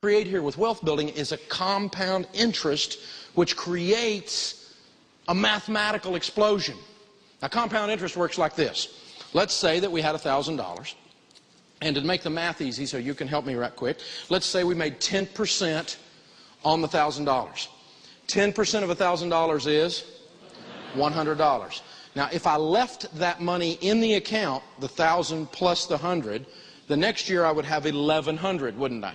Create here with wealth building is a compound interest which creates a mathematical explosion. Now, compound interest works like this. Let's say that we had $1,000, and to make the math easy so you can help me right quick, let's say we made 10% on the $1,000. 10% of $1,000 is $100. Now, if I left that money in the account, the 1,000 plus the 100, the next year I would have 1,100, wouldn't I?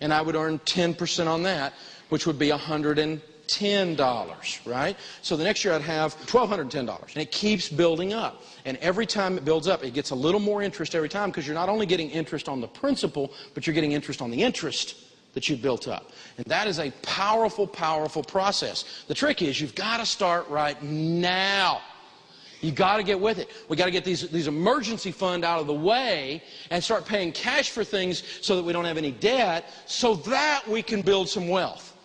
And I would earn 10% on that, which would be $110, right? So the next year I'd have $1,210, and it keeps building up. And every time it builds up, it gets a little more interest every time, because you're not only getting interest on the principal, but you're getting interest on the interest that you've built up. And that is a powerful, powerful process. The trick is you've got to start right now. You've got to get with it. We've got to get these emergency fund out of the way and start paying cash for things so that we don't have any debt, so that we can build some wealth.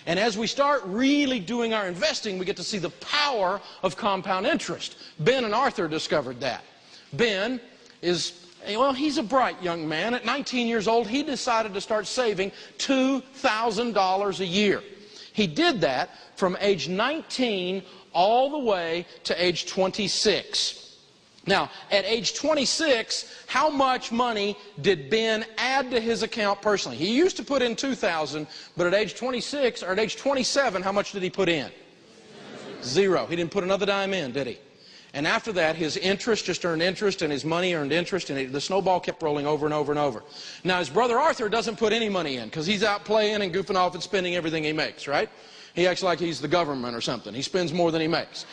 And as we start really doing our investing, we get to see the power of compound interest. Ben and Arthur discovered that. Ben is, well, he's a bright young man. At 19 years old, he decided to start saving $2,000 a year. He did that from age 19 all the way to age 26. Now, at age 26, how much money did Ben add to his account personally? He used to put in $2,000, but at age 26, or at age 27, how much did he put in? Zero. He didn't put another dime in, did he? And after that, his interest just earned interest, and his money earned interest, and the snowball kept rolling over and over and over. Now, his brother Arthur doesn't put any money in, because he's out playing and goofing off and spending everything he makes, right? He acts like he's the government or something. He spends more than he makes.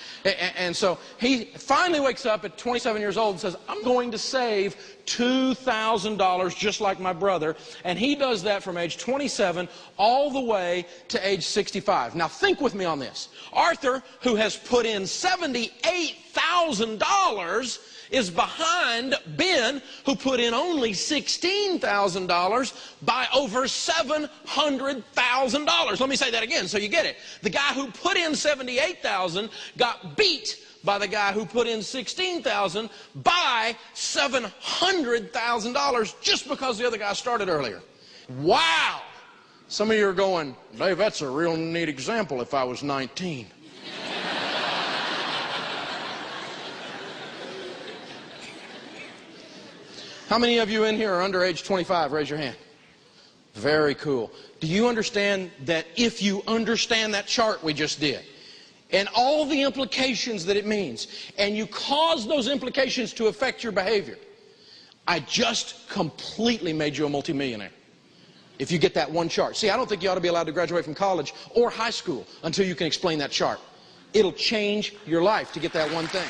And so he finally wakes up at 27 years old and says, I'm going to save $2,000 just like my brother. And he does that from age 27 all the way to age 65. Now think with me on this. Arthur, who has put in $78,000, is behind Ben, who put in only $16,000 by over $700,000. Let me say that again so you get it. The guy who put in $78,000 got beat by the guy who put in $16,000 by $700,000 just because the other guy started earlier. Wow! Some of you are going, Dave, that's a real neat example if I was 19. How many of you in here are under age 25? Raise your hand. Very cool. Do you understand that if you understand that chart we just did, and all the implications that it means, and you cause those implications to affect your behavior, I just completely made you a multimillionaire. If you get that one chart. See, I don't think you ought to be allowed to graduate from college or high school until you can explain that chart. It'll change your life to get that one thing.